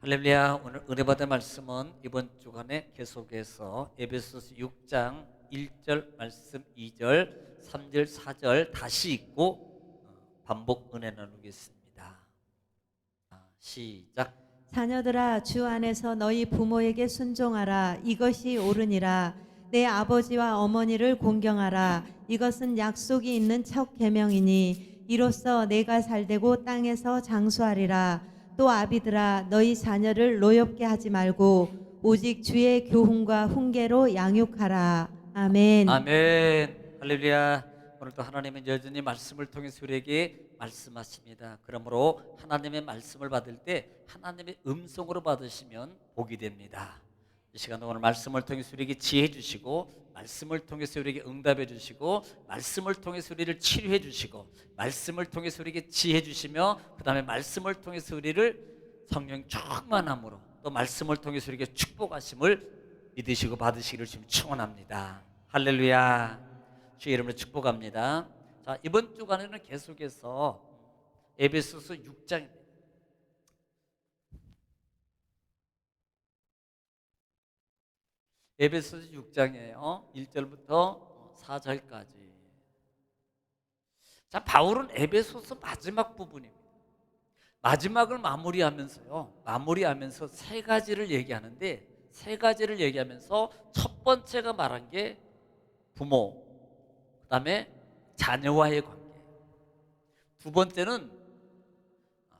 할렐루야. 오늘 은혜 받은 말씀은 이번 주간에 계속해서 에베소서 6장 1절 말씀 2절 3절 4절 다시 읽고 반복 은혜 나누겠습니다. 시작. 자녀들아, 주 안에서 너희 부모에게 순종하라. 이것이 옳으니라. 내 아버지와 어머니를 공경하라. 이것은 약속이 있는 첫 계명이니 이로써 내가 살되고 땅에서 장수하리라. 또 아비들아, 너희 자녀를 노엽게 하지 말고 오직 주의 교훈과 훈계로 양육하라. 아멘. 아멘. 할렐루야. 오늘도 하나님은 여전히 말씀을 통해서 우리에게 말씀하십니다. 그러므로 하나님의 말씀을 받을 때 하나님의 음성으로 받으시면 복이 됩니다. 이 시간 오늘 말씀을 통해서 우리에게 지혜 주시고, 말씀을 통해서 우리에게 응답해 주시고, 말씀을 통해서 우리를 치료해 주시고, 말씀을 통해서 우리에게 지혜 주시며, 그 다음에 말씀을 통해서 우리를 성령 충만함으로 또 말씀을 통해서 우리에게 축복하심을 믿으시고 받으시기를 지금 축원합니다. 할렐루야. 주의 이름으로 축복합니다. 자, 이번 주간에는 계속해서 에베소서 6장입니다. 에베소서 6장이에요. 1절부터 4절까지. 자, 바울은 에베소서 마지막 부분입니다. 마지막을 마무리하면서 세 가지를 얘기하는데, 세 가지를 얘기하면서 첫 번째가 말한 게 부모, 그 다음에 자녀와의 관계, 두 번째는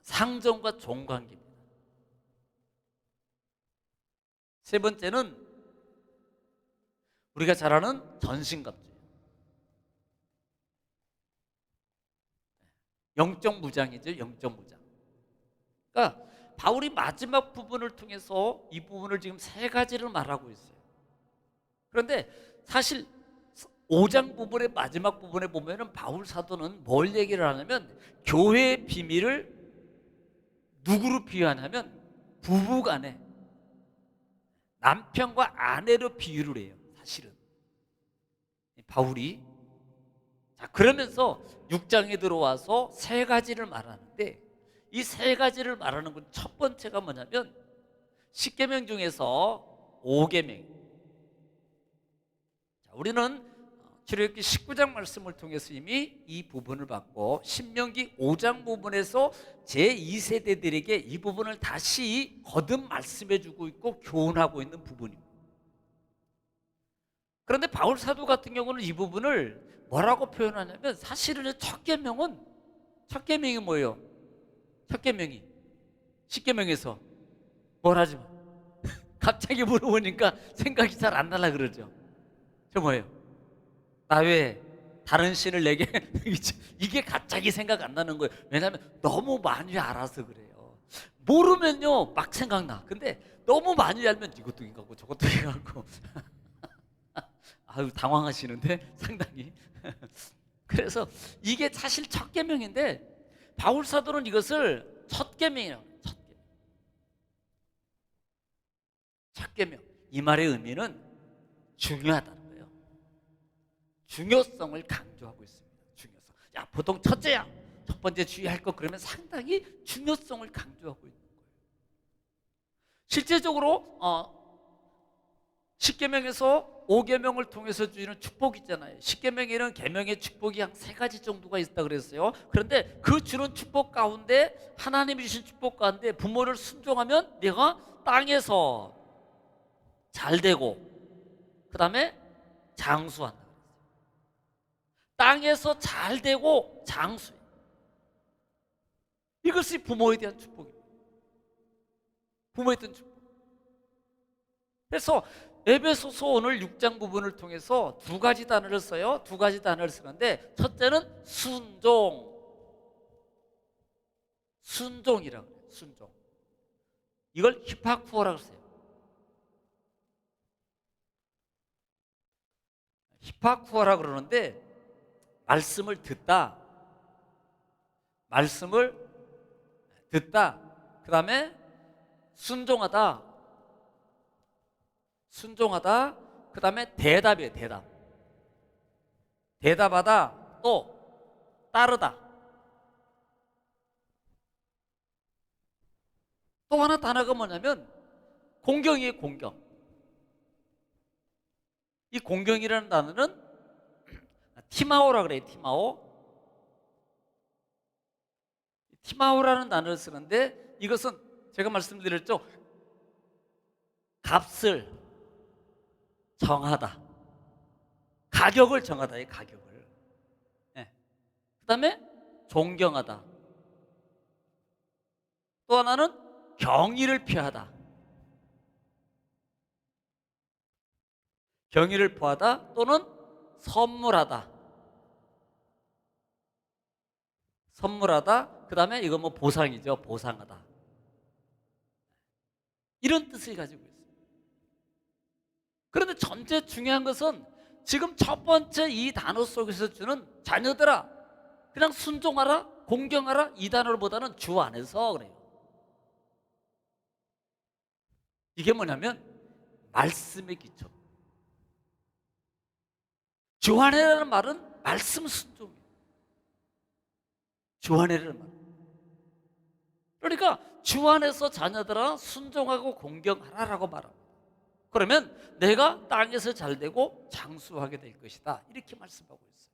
상정과 종관계입니다. 세 번째는 우리가 잘 아는 전신갑주예요. 영적 무장이죠. 영적 무장. 그러니까 바울이 마지막 부분을 통해서 이 부분을 지금 세 가지를 말하고 있어요. 그런데 사실 5장 부분의 마지막 부분에 보면은 바울 사도는 뭘 얘기를 하냐면, 교회의 비밀을 누구로 비유하냐면 부부간에 남편과 아내로 비유를 해요. 사실은 바울이. 자, 그러면서 6장에 들어와서 세 가지를 말하는데, 이 세 가지를 말하는 건 첫 번째가 뭐냐면 10계명 중에서 5계명. 자, 우리는 출애굽기 19장 말씀을 통해서 이미 이 부분을 봤고, 신명기 5장 부분에서 제2세대들에게 이 부분을 다시 거듭 말씀해 주고 있고 교훈하고 있는 부분입니다. 그런데 바울 사도 같은 경우는 이 부분을 뭐라고 표현하냐면, 사실은 첫 계명이 뭐예요? 첫 계명이 10계명에서 뭘 하지 마. 갑자기 물어보니까 생각이 잘 안 나려 그러죠. 저 뭐예요? 나 왜 다른 신을 내게 이게 갑자기 생각 안 나는 거예요. 왜냐하면 너무 많이 알아서 그래요. 모르면요 막 생각나. 근데 너무 많이 알면 이것도 이거고 저것도 이거고. 아유, 당황하시는데 상당히. 그래서 이게 사실 첫 계명인데 바울 사도는 이것을 첫 계명이라고 해요. 첫 계명. 이 말의 의미는 중요하다는 거예요. 중요성을 강조하고 있습니다. 중요성. 야, 보통 첫째야, 첫 번째 주의할 것, 그러면 상당히 중요성을 강조하고 있는 거예요. 실제적으로 10계명에서 5계명을 통해서 주는 축복이 있잖아요. 10계명에는 계명의 축복이 한 세 가지 정도가 있다 그랬어요. 그런데 그 주는 축복 가운데, 하나님이 주신 축복 가운데 부모를 순종하면 내가 땅에서 잘되고 그 다음에 장수한다. 땅에서 잘되고 장수해. 이것이 부모에 대한 축복입니다. 부모에 대한 축복. 그래서 에베소서 오늘 6장 부분을 통해서 두 가지 단어를 써요. 두 가지 단어를 쓰는데, 첫째는 순종이라고 해요. 순종. 이걸 히파쿠어라고 써요. 히파쿠어라고 그러는데, 말씀을 듣다, 그 다음에 순종하다, 그 다음에 대답이에요. 대답하다, 또 따르다, 또 하나 단어가 뭐냐면 공경이에요. 공경. 이 공경이라는 단어는 티마오라 그래요. 티마오라는 단어를 쓰는데, 이것은 제가 말씀드렸죠, 값을 정하다, 가격을 정하다. 이 가격을. 그 다음에 존경하다. 또 하나는 경의를 표하다. 경의를 표하다 또는 선물하다. 그 다음에 이거 뭐 보상이죠. 보상하다. 이런 뜻을 가지고 있어요. 그런데 전제 중요한 것은 지금 첫 번째 이 단어 속에서 주는 자녀들아, 그냥 순종하라, 공경하라, 이 단어보다는 주 안에서 그래요. 이게 뭐냐면 말씀의 기초. 주 안에라는 말은 말씀 순종이에요. 주 안에라는 말. 그러니까 주 안에서 자녀들아 순종하고 공경하라라고 말합니다. 그러면 내가 땅에서 잘되고 장수하게 될 것이다, 이렇게 말씀하고 있어요.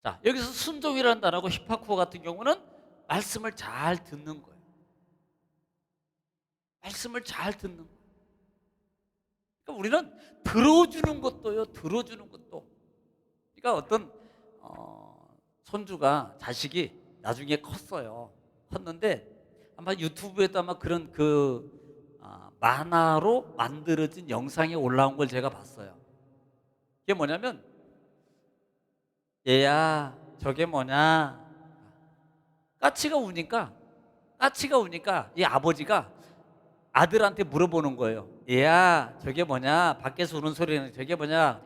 자, 여기서 순종이라는 단어고 히파쿠어 같은 경우는 말씀을 잘 듣는 거예요. 말씀을 잘 듣는 거예요. 그러니까 우리는 들어주는 것도요, 들어주는 것도. 그러니까 어떤 손주가, 자식이 나중에 컸는데 아마 유튜브에도 아마 그런 만화로 만들어진 영상이 올라온 걸 제가 봤어요. 이게 뭐냐면, 얘야 저게 뭐냐, 까치가 우니까 이 아버지가 아들한테 물어보는 거예요. 얘야 저게 뭐냐, 밖에서 우는 소리는 저게 뭐냐.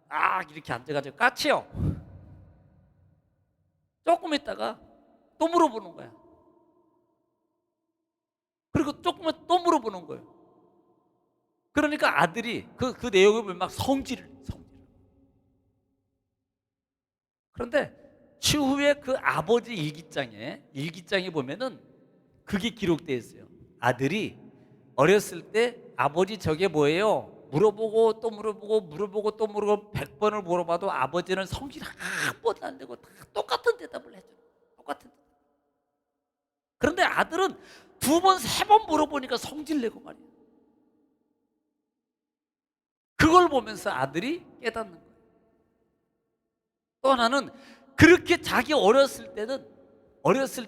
그러니까 이렇게 앉아가지고 까치요. 조금 있다가 또 물어보는 거야. 그리고 조금 있다 또 물어보는 거예요. 그러니까 아들이 그 내용을 보면 막 성질을. 그런데 추후에 그 아버지 일기장에 보면은 그게 기록되어 있어요. 아들이 어렸을 때 아버지 저게 뭐예요? 물어보고 또 물어보고 또 물어보고 100번을 물어봐도 아버지는 성질 한 번도 안 내고 다 똑같은 대답을 해줘요. 똑같은 대답. 그런데 아들은 2번, 3번 물어보니까 성질 내고 말이에요. 그걸 보면서 아들이 깨닫는 거예요. 또 하나는 그렇게 자기 어렸을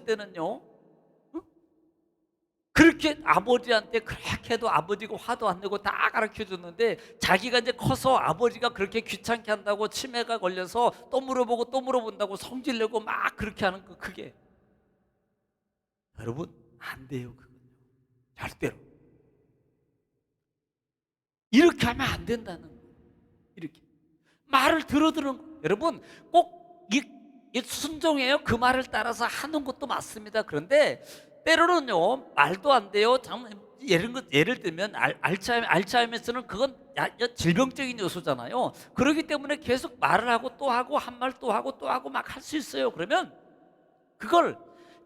때는요, 그렇게 아버지한테 그렇게 해도 아버지가 화도 안 내고 다 가르쳐 줬는데, 자기가 이제 커서 아버지가 그렇게 귀찮게 한다고 치매가 걸려서 또 물어보고 또 물어본다고 성질 내고 막 그렇게 하는 그게 여러분 안 돼요. 그건 절대로 이렇게 하면 안 된다는 거예요. 이렇게 말을 들어주는 거예요. 여러분 꼭 이 순종해요. 그 말을 따라서 하는 것도 맞습니다. 그런데 때로는요, 말도 안 돼요. 예를 들면 알츠하이머스는 그건 질병적인 요소잖아요. 그렇기 때문에 계속 말을 하고 또 하고 한 말 또 하고 또 하고 막 할 수 있어요. 그러면 그걸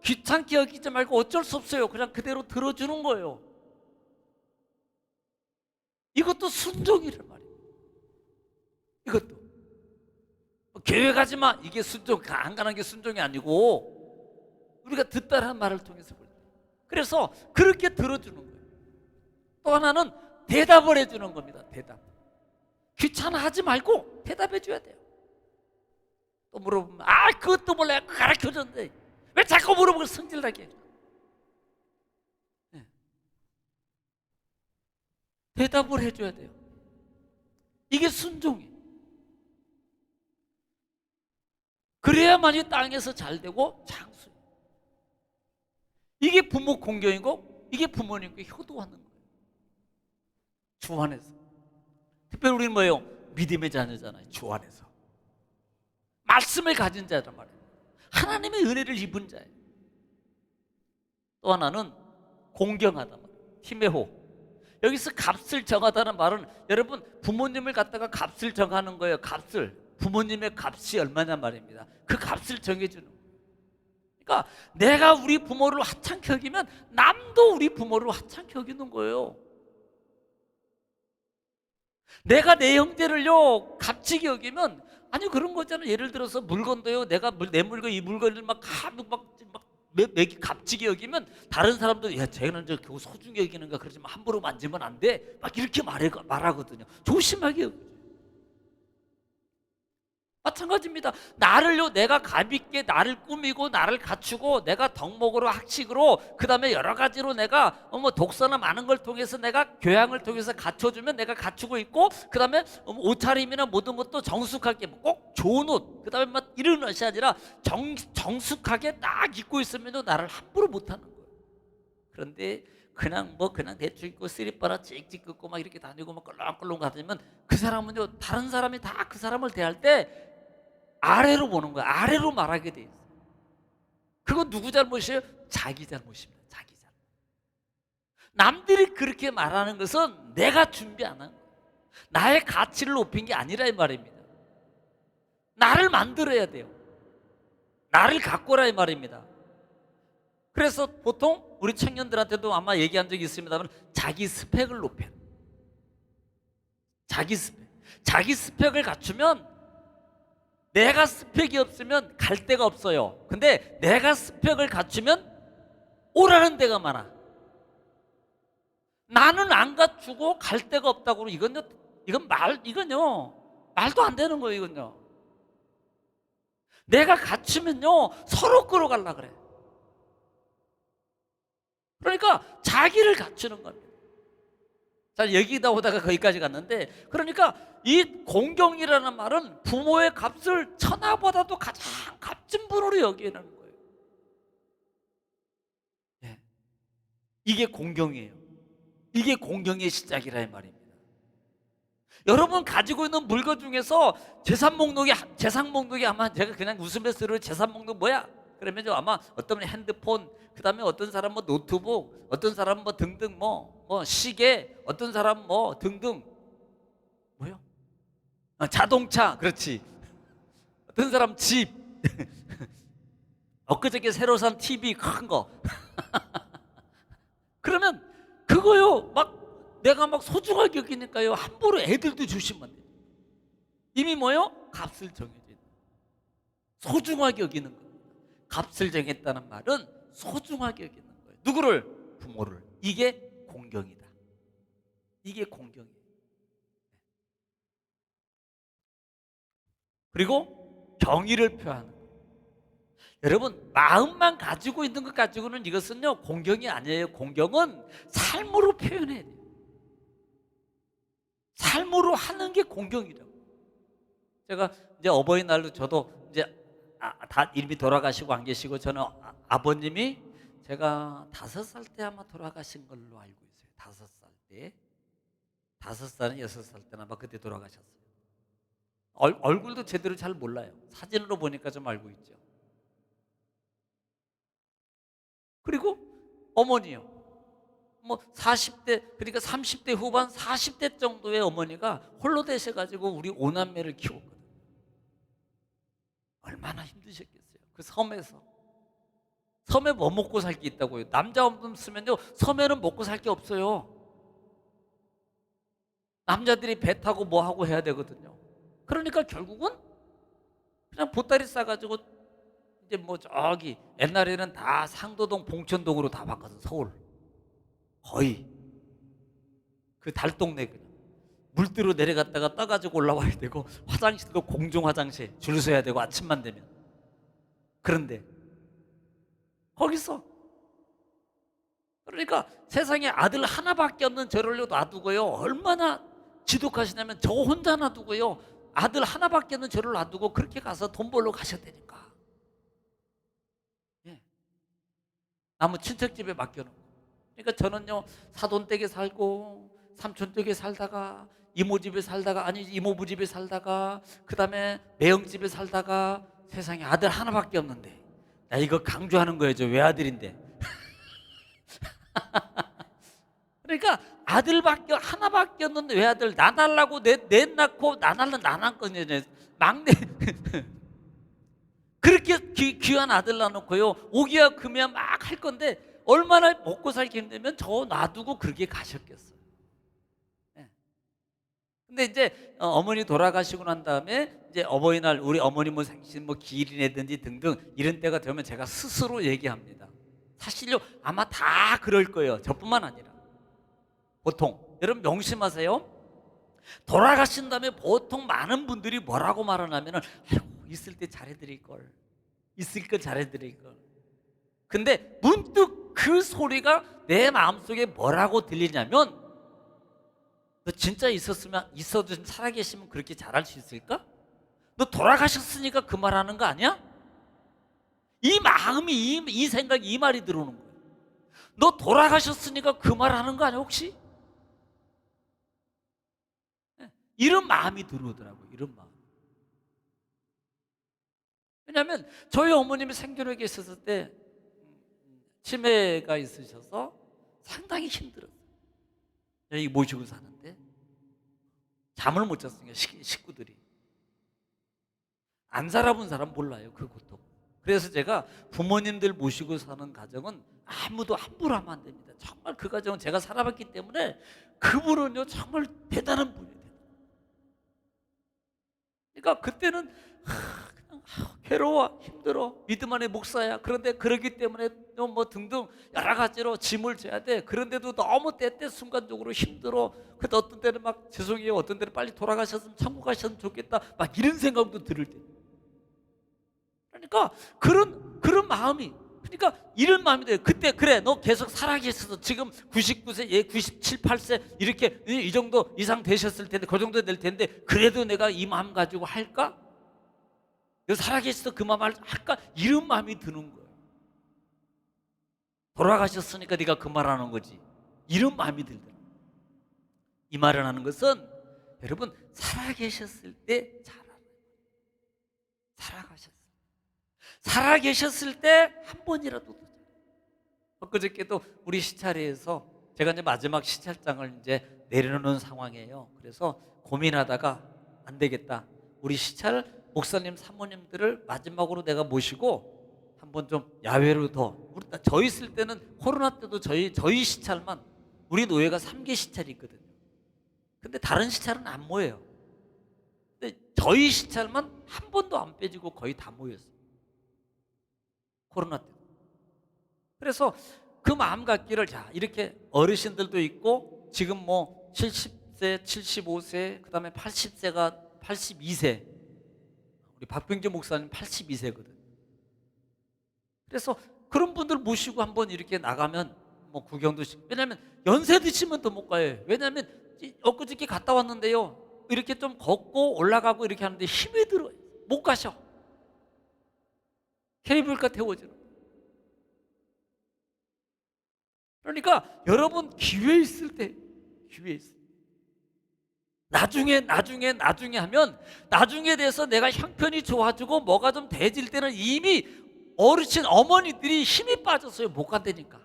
귀찮게 여기지 말고 어쩔 수 없어요. 그냥 그대로 들어주는 거예요. 이것도 순종이란 말이에요. 이것도 교회 가지 마, 이게 순종, 안 가는 게 순종이 아니고 우리가 듣다라는 말을 통해서 볼 때, 그래서 그렇게 들어주는 거예요. 또 하나는 대답을 해주는 겁니다. 대답. 귀찮아하지 말고 대답해 줘야 돼요. 또 물어보면 그것도 몰라, 가르쳐 줬는데 왜 자꾸 물어보고 성질나게 해줘. 대답을 해줘야 돼요. 이게 순종이에요. 그래야만이 땅에서 잘되고 장수해요. 이게 부모 공경이고 이게 부모님과 효도하는 거예요. 주 안에서. 특별히 우리는 뭐예요? 믿음의 자녀잖아요. 주 안에서 말씀을 가진 자란 말이에요. 하나님의 은혜를 입은 자예요. 또 하나는 공경하다 말이에요. 티메호. 여기서 값을 정하다는 말은, 여러분 부모님을 갖다가 값을 정하는 거예요. 값을. 부모님의 값이 얼마냐 말입니다. 그 값을 정해주는 거예요. 그러니까 내가 우리 부모를 하찮게 여기면 남도 우리 부모를 하찮게 여기는 거예요. 내가 내 형제를요 값지게 여기면, 아니 그런 거잖아요. 예를 들어서 물건도요, 내가 내 물건, 이 물건을 값지게 여기면 다른 사람도 야 쟤는 저 그거 소중히 여기는가, 그러지만 함부로 만지면 안 돼, 막 이렇게 말하거든요. 조심하게 여기죠. 마찬가지입니다. 나를요, 내가 가볍게 나를 꾸미고 나를 갖추고 내가 덕목으로 학식으로 그 다음에 여러 가지로 내가 뭐 독서나 많은 걸 통해서 내가 교양을 통해서 갖춰주면 내가 갖추고 있고, 그 다음에 옷차림이나 모든 것도 정숙하게 꼭 좋은 옷, 그 다음에 막 이런 것이 아니라 정숙하게 딱 입고 있으면 나를 함부로 못하는 거예요. 그런데 그냥 대충 입고 쓰리빠라 찍찍 긋고 막 이렇게 다니고 막 껄렁껄렁 가다니면 그 사람은요, 다른 사람이 다 그 사람을 대할 때 아래로 보는 거야. 아래로 말하게 돼 있어요. 그건 누구 잘못이에요? 자기 잘못입니다. 자기 잘못. 남들이 그렇게 말하는 것은 내가 준비 안 한 거예요. 나의 가치를 높인 게 아니라 이 말입니다. 나를 만들어야 돼요. 나를 가꾸라 이 말입니다. 그래서 보통 우리 청년들한테도 아마 얘기한 적이 있습니다만, 자기 스펙을 높여요. 자기 스펙을 갖추면, 내가 스펙이 없으면 갈 데가 없어요. 근데 내가 스펙을 갖추면 오라는 데가 많아. 나는 안 갖추고 갈 데가 없다고, 이건요 말도 안 되는 거예요. 이건요, 내가 갖추면요 서로 끌어가려고 그래. 그러니까 자기를 갖추는 겁니다. 자, 여기다 오다가 거기까지 갔는데, 그러니까 이 공경이라는 말은 부모의 값을 천하보다도 가장 값진 분으로 여기는 거예요. 네. 이게 공경이에요. 이게 공경의 시작이라 이 말입니다. 여러분 가지고 있는 물건 중에서 재산 목록이 아마, 제가 그냥 웃으면서 재산 목록 뭐야? 그러면 아마 어떤 분이 핸드폰, 그 다음에 어떤 사람 뭐 노트북, 어떤 사람 뭐 등등 뭐 시계, 어떤 사람 뭐 등등 뭐요? 자동차, 그렇지. 어떤 사람 집, 엊그저께 새로 산 TV 큰 거. 그러면 그거요 막 내가 막 소중하게 여기니까요 함부로 애들도 주시면 안 돼요. 이미 뭐요? 값을 정해져 있는, 소중하게 여기는 거예요. 값을 정했다는 말은 소중하게 여기는 거예요. 누구를? 부모를. 이게 공경이다. 이게 공경이에요. 그리고 경의를 표하는 거예요. 여러분, 마음만 가지고 있는 것 가지고는 이것은요 공경이 아니에요. 공경은 삶으로 표현해야 돼요. 삶으로 하는 게 공경이라고. 제가 이제 어버이날로, 저도 이제 다 이미 돌아가시고 안 계시고, 저는 아버님이 제가 5살 때 아마 돌아가신 걸로 알고 있어요. 5살 때. 5살은 6살 때나 아마 그때 돌아가셨어요. 얼굴도 제대로 잘 몰라요. 사진으로 보니까 좀 알고 있죠. 그리고 어머니요, 뭐 40대, 그러니까 30대 후반 40대 정도의 어머니가 홀로 되셔가지고 우리 5남매를 키웠거든요. 얼마나 힘드셨겠어요. 그 섬에 뭐 먹고 살 게 있다고요? 남자 없으면요 섬에는 먹고 살 게 없어요. 남자들이 배 타고 뭐 하고 해야 되거든요. 그러니까 결국은 그냥 보따리 싸가지고 이제 뭐 저기 옛날에는 다 상도동 봉천동으로 다 바꿔서 서울 거의 그 달동네 그냥 물들어 내려갔다가 떠가지고 올라와야 되고, 화장실도 공중 화장실 줄 서야 되고 아침만 되면. 그런데 거기서, 그러니까 세상에 아들 하나밖에 없는 저를 놔두고요 얼마나 지독하시냐면, 저 혼자 놔두고요 아들 하나밖에 없는 저를 놔두고 그렇게 가서 돈 벌러 가셨다니까. 예. 남은 친척집에 맡겨놓고. 그러니까 저는요 사돈댁에 살고 삼촌댁에 살다가 이모집에 살다가, 아니 이모부 집에 살다가, 그 다음에 매형집에 살다가, 세상에 아들 하나밖에 없는데, 나 이거 강조하는 거예요. 저 외아들인데. 그러니까 아들밖에 하나밖에 없는 외아들, 나 달라고 넷 낳고 나 낳는 나난 거냐 막내. 그렇게 귀한 아들 낳아놓고요, 오기야 금이야 막 할 건데 얼마나 먹고 살기 힘들면 저 놔두고 그렇게 가셨겠어요. 예. 근데 이제 어머니 돌아가시고 난 다음에 이제 어버이날 우리 어머니 뭐 생신 뭐 기일이라든지 등등 이런 때가 되면 제가 스스로 얘기합니다. 사실요 아마 다 그럴 거예요. 저뿐만 아니라 보통 여러분 명심하세요. 돌아가신 다음에 보통 많은 분들이 뭐라고 말하냐면은 아이고 있을 때 잘해드릴 걸, 있을 걸 잘해드릴 걸. 근데 문득 그 소리가 내 마음속에 뭐라고 들리냐면 너 진짜 있어도 살아계시면 그렇게 잘할 수 있을까? 너 돌아가셨으니까 그 말하는 거 아니야? 이 마음이 이 생각이 이 말이 들어오는 거예요. 너 돌아가셨으니까 그 말하는 거 아니야 혹시? 이런 마음이 들어오더라고요. 이런 마음. 왜냐하면 저희 어머님이 생존에 계셨을 때 치매가 있으셔서 상당히 힘들었어요. 여기 모시고 사는데 잠을 못 잤으니까 식구들이 안 살아본 사람 몰라요 그 고통. 그래서 제가 부모님들 모시고 사는 가정은 아무도 함부로 하면 안 됩니다. 정말 그 가정은 제가 살아봤기 때문에 그분은요 정말 대단한 분이에요. 그러니까 그때는 그냥 괴로워 힘들어 믿음 안에 목사야. 그런데 그러기 때문에 뭐 등등 여러 가지로 짐을 져야 돼. 그런데도 너무 때때 순간적으로 힘들어. 근데 어떤 때는 막 죄송해요, 어떤 때는 빨리 돌아가셨으면 천국 가셨으면 좋겠다, 막 이런 생각도 들을 때. 그러니까 그런 마음이, 그러니까 이런 마음이 돼요. 그때 그래 너 계속 살아계셔서 지금 99세 얘 97, 8세 이렇게 이 정도 이상 되셨을 텐데 그 정도 될 텐데 그래도 내가 이 마음 가지고 할까? 너 살아계셔서 그 마음 할까? 이런 마음이 드는 거예요. 돌아가셨으니까 네가 그 말하는 거지, 이런 마음이 들더라고요. 이 말을 하는 것은 여러분 살아계셨을 때 잘하는, 살아계셨을 때 한 번이라도. 엊그저께도 우리 시찰회에서 제가 이제 마지막 시찰장을 이제 내려놓는 상황이에요. 그래서 고민하다가 안 되겠다, 우리 시찰 목사님 사모님들을 마지막으로 내가 모시고 한번 좀 야외로 저 있을 때는 코로나 때도 저희 시찰만 우리 노예가 3개 시찰이 있거든요. 근데 다른 시찰은 안 모여요. 근데 저희 시찰만 한 번도 안 빼지고 거의 다 모였어요. 코로나 때. 그래서 그 마음 갖기를, 자 이렇게 어르신들도 있고 지금 뭐 70세, 75세, 그 다음에 80세가 82세, 우리 박병재 목사님 82세거든. 그래서 그런 분들 모시고 한번 이렇게 나가면 뭐 구경도 왜냐면 연세 드시면 더 못 가요. 왜냐면 엊그저께 갔다 왔는데요, 이렇게 좀 걷고 올라가고 이렇게 하는데 힘이 들어요. 못 가셔. 케이블카 태워주는. 그러니까 여러분 기회 있을 때, 나중에 하면 나중에 돼서 내가 형편이 좋아지고 뭐가 좀 돼질 때는 이미 어르신 어머니들이 힘이 빠졌어요. 못 간다니까.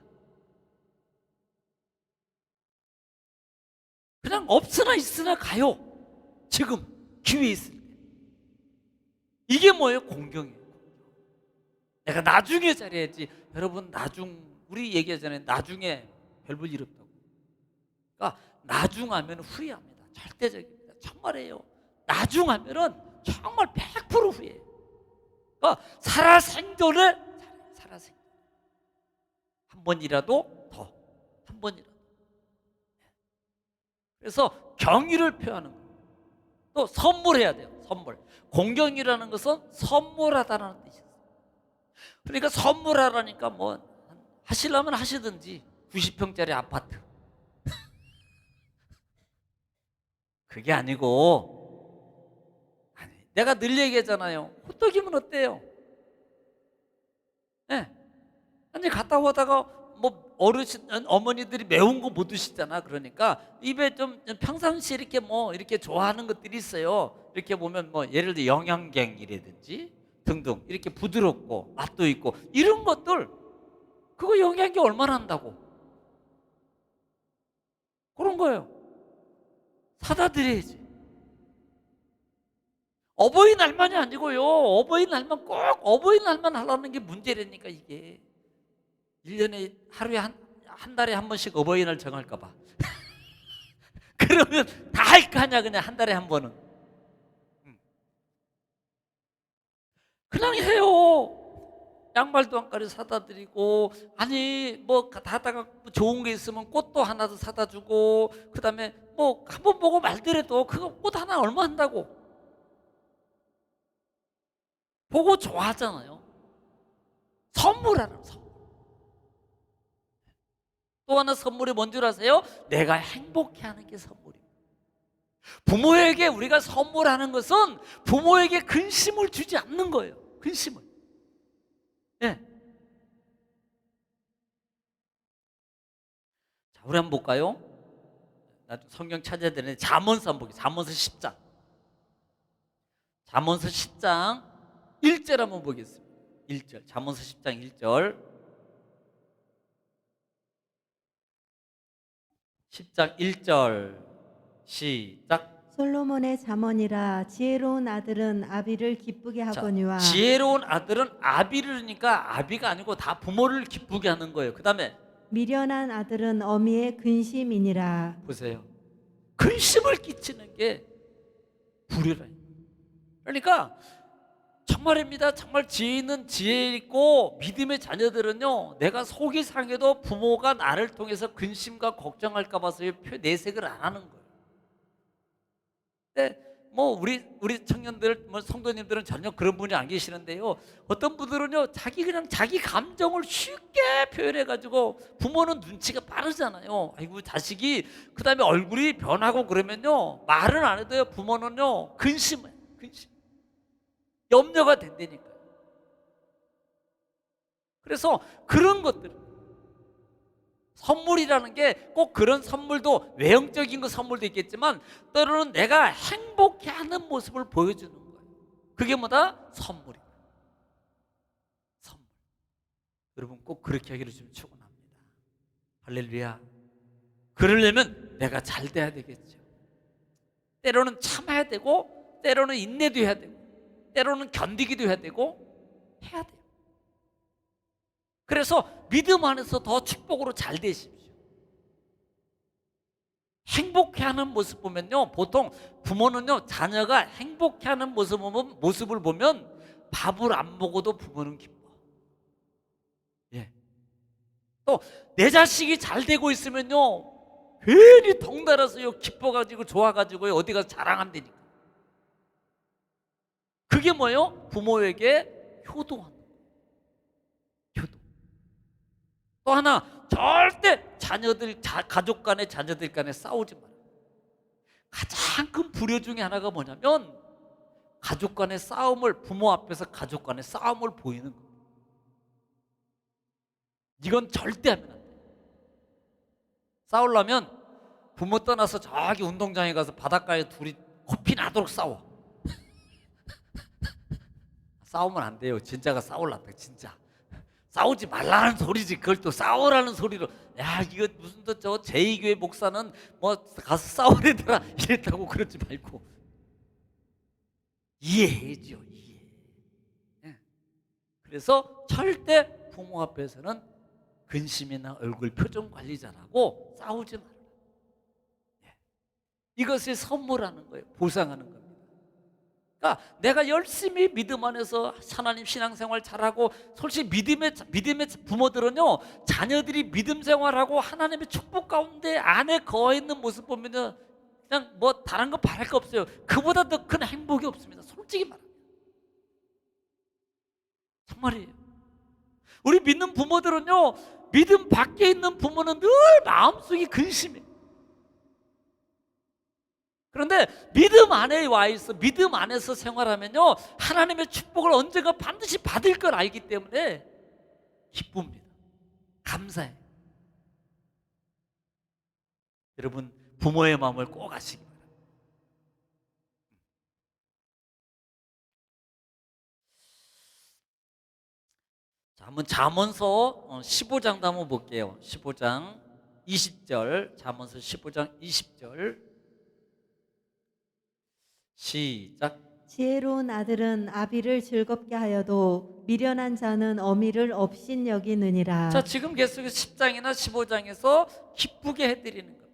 그냥 없으나 있으나 가요. 지금 기회 있을 때. 이게 뭐예요? 공경이에요. 내가 나중에 잘해야지. 여러분 우리 얘기하잖아요. 나중에 별 볼 일 없다고. 그러니까 나중하면 후회합니다. 절대적입니다. 정말이에요. 나중하면은 정말 100% 후회해요. 그러니까 살아생전에 한 번이라도 더, 한 번이라도. 그래서 경의를 표하는 거예요. 또 선물해야 돼요. 선물. 공경이라는 것은 선물하다라는 뜻이에요. 그러니까 선물하라니까 뭐 하시려면 하시든지 90평짜리 아파트. 그게 아니고, 내가 늘 얘기하잖아요. 호떡이면 어때요? 네. 아니 갔다 오다가 뭐 어머니들이 매운 거 못 드시잖아. 그러니까 입에 좀 평상시에 이렇게 뭐 이렇게 좋아하는 것들이 있어요. 이렇게 보면 뭐 예를 들어 영양갱이라든지 등등 이렇게 부드럽고 맛도 있고 이런 것들, 그거 영양이 얼마나 한다고 그런 거예요. 사다 드려야지. 어버이날만이 아니고요. 어버이날만 꼭 어버이날만 하려는 게 문제라니까 이게. 1년에 하루에 한 달에 한 번씩 어버이날 정할까 봐. 그러면 다 할 거 아니야 그냥 한 달에 한 번은. 그냥 해요. 양말도 한 가지 사다 드리고, 아니 뭐 다다가 좋은 게 있으면 꽃도 하나 더 사다 주고, 그다음에 뭐 한 번 보고 말더라도 그거 꽃 하나 얼마 한다고 보고 좋아하잖아요. 선물하는 선물. 또 하나 선물이 뭔 줄 아세요? 내가 행복해하는 게 선물이에요. 부모에게 우리가 선물하는 것은 부모에게 근심을 주지 않는 거예요. 근심을. 예. 자, 우리 한번 볼까요? 나 성경 찾아야 되는데 잠언서 한번 볼게요. 잠언서 10장. 잠언서 10장 1절 한번 보겠습니다. 1절. 잠언서 10장 1절. 10장 1절. 시작. 솔로몬의 잠언이라 지혜로운 아들은 아비를 기쁘게 자, 하거니와 지혜로운 아들은 아비를 하니까 아비가 아니고 다 부모를 기쁘게 하는 거예요. 그 다음에 미련한 아들은 어미의 근심이니라. 보세요. 근심을 끼치는 게 불효라. 그러니까 정말입니다. 정말 지혜 있는 지혜 있고 믿음의 자녀들은요, 내가 속이 상해도 부모가 나를 통해서 근심과 걱정할까 봐서 내색을 안 하는 거예요. 근데 뭐 우리 청년들, 뭐 성도님들은 전혀 그런 분이 안 계시는데요. 어떤 분들은요, 자기 감정을 쉽게 표현해가지고, 부모는 눈치가 빠르잖아요. 아이고 자식이 그다음에 얼굴이 변하고 그러면요, 말은 안 해도요, 부모는요 근심해, 근심, 염려가 된다니까. 그래서 그런 것들, 선물이라는 게 꼭 그런 선물도 외형적인 거 선물도 있겠지만 때로는 내가 행복해하는 모습을 보여주는 거예요. 그게 뭐다? 선물이다. 선물. 여러분 꼭 그렇게 하기를 좀 축원합니다. 할렐루야. 그러려면 내가 잘 돼야 되겠죠. 때로는 참아야 되고, 때로는 인내도 해야 되고, 때로는 견디기도 해야 되고 해야 돼요. 그래서 믿음 안에서 더 축복으로 잘 되십시오. 행복해하는 모습 보면요, 보통 부모는요, 자녀가 행복해하는 모습을 보면 밥을 안 먹어도 부모는 기뻐. 예. 또 내 자식이 잘 되고 있으면요, 괜히 덩달아서요, 기뻐가지고 좋아가지고요, 어디 가서 자랑한다니까. 그게 뭐예요? 부모에게 효도하는 거예요. 효도. 또 하나, 절대 가족 간에 자녀들 간에 싸우지 마라. 가장 큰 불효 중에 하나가 뭐냐면, 가족 간의 싸움을, 부모 앞에서 가족 간의 싸움을 보이는 거예요. 이건 절대 하면 안 돼. 싸우려면 부모 떠나서 저기 운동장에 가서 바닷가에 둘이 코피 나도록 싸워. 싸우면 안 돼요. 진짜가 싸울란다, 진짜. 싸우지 말라는 소리지, 그걸 또 싸우라는 소리로, 야 이거 무슨 저 제2교회 목사는 뭐 가서 싸우래더라 이랬다고 그러지 말고 이해해줘, 이해. 예. 그래서 절대 부모 앞에서는 근심이나 얼굴 표정 관리 잘하고 싸우지 말라. 예. 이것이 선물하는 거예요. 보상하는 겁니다. 그러니까 내가 열심히 믿음 안에서 하나님 신앙생활 잘하고, 솔직히 믿음의 부모들은요, 자녀들이 믿음 생활하고 하나님의 축복 가운데 안에 거해 있는 모습 보면은 그냥 뭐 다른 거 바랄 거 없어요. 그보다 더 큰 행복이 없습니다. 솔직히 말하면. 정말이에요. 우리 믿는 부모들은요, 믿음 밖에 있는 부모는 늘 마음속이 근심해. 그런데 믿음 안에 와 있어, 믿음 안에서 생활하면요, 하나님의 축복을 언젠가 반드시 받을 걸 알기 때문에 기쁩니다. 감사해요. 여러분 부모의 마음을 꼭 아시기 바랍니다. 자, 한번 잠언서 15장도 한번 볼게요. 15장 20절, 잠언서 15장 20절. 시작. 지혜로운 아들은 아비를 즐겁게 하여도 미련한 자는 어미를 업신 여기느니라. 자, 지금 계속 10장이나 15장에서 기쁘게 해드리는 거예요.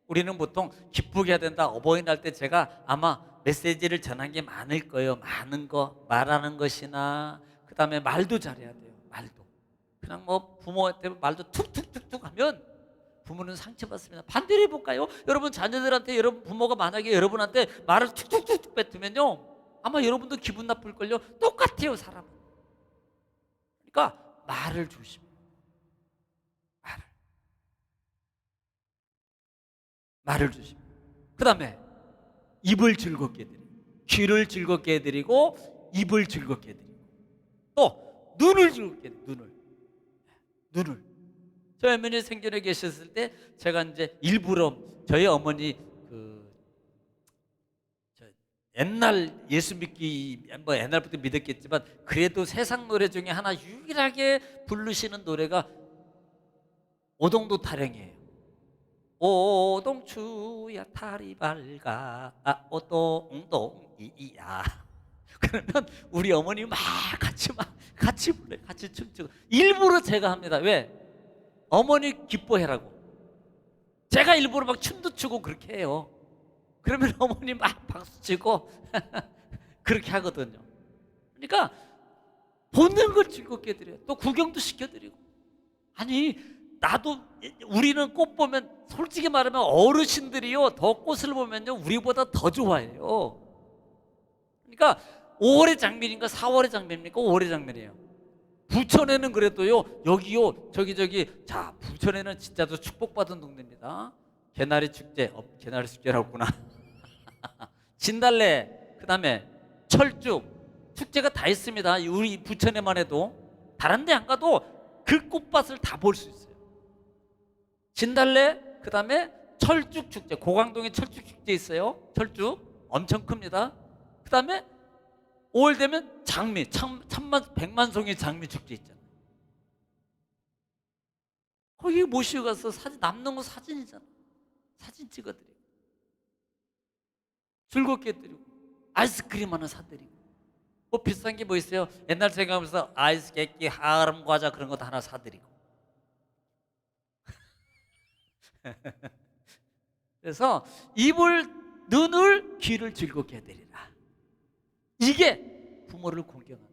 우리는 보통 기쁘게 해야 된다. 어버이날 때 제가 아마 메시지를 전한 게 많을 거예요. 많은 거 말하는 것이나 그 다음에 말도 잘해야 돼요. 말도 그냥 뭐 부모한테 말도 툭툭툭툭 하면 부모는 상처받습니다. 반대로 해볼까요? 여러분 자녀들한테 여러분 부모가 만약에 여러분한테 말을 툭툭툭툭 뱉으면요 아마 여러분도 기분 나쁠걸요. 똑같아요 사람은. 그러니까 말을 조심해요. 말을 조심해요. 그 다음에 입을 즐겁게 해드리고 귀를 즐겁게 해드리고 입을 즐겁게 해드리고 또 눈을 즐겁게 해드리고 눈을 저희 어머니 생전에 계셨을 때 제가 이제 일부러 저희 어머니 옛날 예수 믿기 뭐 옛날부터 믿었겠지만 그래도 세상 노래 중에 하나 유일하게 부르시는 노래가 오동도 타령이에요. 오동추야 달이 밝아 오동동이야. 그러면 우리 어머니 막 같이 불러요. 같이 춤추고 일부러 제가 합니다. 왜? 어머니 기뻐해라고. 제가 일부러 막 춤도 추고 그렇게 해요. 그러면 어머니 막 박수치고 그렇게 하거든요. 그러니까 보는 걸 즐겁게 해드려요. 또 구경도 시켜드리고. 아니 나도 우리는 꽃 보면 솔직히 말하면 어르신들이요 더 꽃을 보면요 우리보다 더 좋아해요. 그러니까 5월의 장면인가 4월의 장면입니까? 5월의 장면이에요. 부천에는 그래도요 여기요 저기 자 부천에는 진짜도 축복받은 동네입니다. 개나리 축제 개나리 축제라고 했구나. 진달래 그 다음에 철쭉 축제가 다 있습니다. 우리 부천에만 해도 다른 데 안 가도 그 꽃밭을 다 볼 수 있어요. 진달래 그 다음에 철쭉 축제 고강동에 철쭉 축제 있어요. 철쭉 엄청 큽니다. 그 다음에 5월 되면 장미 천만 백만송이 장미 축제 있잖아요. 거기 모시고 가서 사진 남는 거 사진이잖아. 사진 찍어드리고 즐겁게 해드리고 아이스크림 하나 사드리고 뭐 비싼 게 뭐 있어요? 옛날 생각하면서 아이스 깨끼 하름 과자 그런 것도 하나 사드리고 그래서 입을 눈을 귀를 즐겁게 해드리라. 이게 부모를 공경하는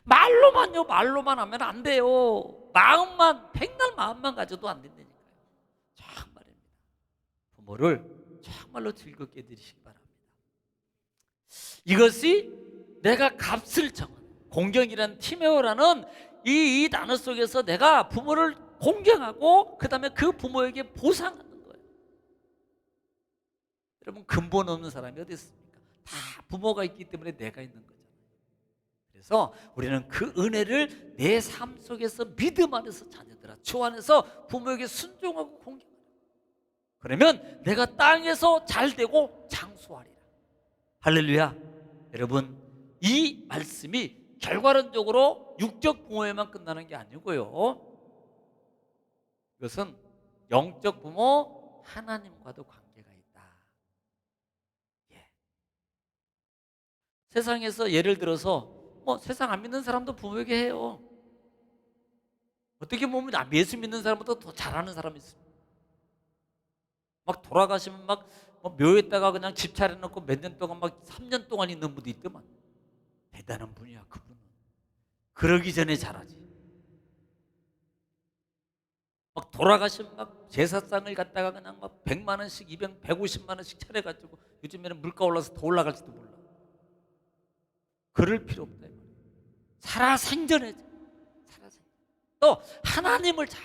말로만 하면 안 돼요. 마음만 백날 마음만 가져도 안 된다니까요. 정말입니다. 부모를 정말로 즐겁게 해드리시기 바랍니다. 이것이 내가 값을 정하는 공경이라는 티메오라는 이 단어 속에서 내가 부모를 공경하고 그 다음에 그 부모에게 보상하는 거예요. 여러분 근본 없는 사람이 어디 있습니까? 다 부모가 있기 때문에 내가 있는 거잖아요. 그래서 우리는 그 은혜를 내 삶 속에서 믿음 안에서 자녀들아 주 안에서 부모에게 순종하고 공경하라. 그러면 내가 땅에서 잘되고 장수하리라. 할렐루야. 여러분 이 말씀이 결과론적으로 육적 부모에만 끝나는 게 아니고요. 이것은 영적 부모 하나님과도 관계가 있다. 예. 세상에서 예를 들어서 뭐 세상 안 믿는 사람도 부모에게 해요. 어떻게 보면 예수 믿는 사람보다 더 잘하는 사람이 있습니다. 막 돌아가시면 막 묘에다가 그냥 집 차려놓고 몇 년 동안 막 3년 동안 있는 분도 있더만. 대단한 분이야 그분은. 그러기 전에 잘하지. 막 돌아가시면 막 제사상을 갖다가 그냥 막 100만 원씩 150만 원씩 차려가지고 요즘에는 물가 올라서 더 올라갈지도 몰라. 그럴 필요 없다. 살아생전에 또 하나님을 잘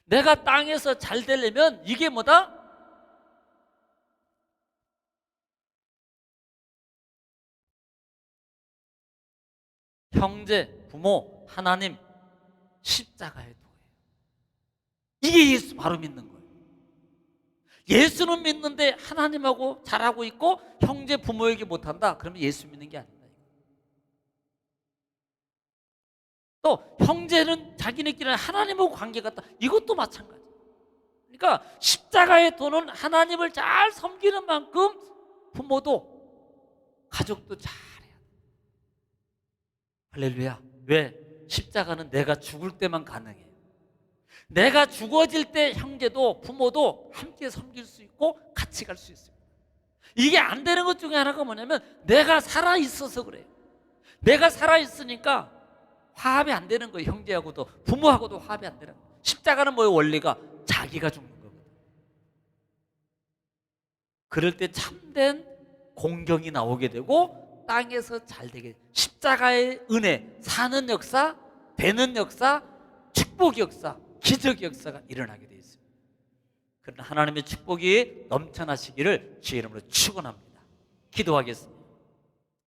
내가 땅에서 잘 되려면 이게 뭐다? 형제, 부모, 하나님, 십자가의 도예요. 이게 예수 바로 믿는 거예요. 예수는 믿는데 하나님하고 잘하고 있고 형제, 부모에게 못한다? 그러면 예수 믿는 게 아니다. 또 형제는 자기네끼리는 하나님하고 관계가 있다. 이것도 마찬가지. 그러니까 십자가의 도는 하나님을 잘 섬기는 만큼 부모도 가족도 잘해야 돼. 할렐루야. 왜? 십자가는 내가 죽을 때만 가능해요. 내가 죽어질 때 형제도 부모도 함께 섬길 수 있고 같이 갈 수 있어요. 이게 안 되는 것 중에 하나가 뭐냐면 내가 살아있어서 그래요. 내가 살아있으니까 화합이 안 되는 거예요. 형제하고도 부모하고도 화합이 안 되는 거예요. 십자가는 뭐예요? 원리가 자기가 죽는 거거든요. 그럴 때 참된 공경이 나오게 되고 땅에서 잘 되게 십자가의 은혜, 사는 역사, 되는 역사, 축복 역사, 기적 역사가 일어나게 되어 있습니다. 그러나 하나님의 축복이 넘쳐나시기를 주의 이름으로 축원합니다. 기도하겠습니다.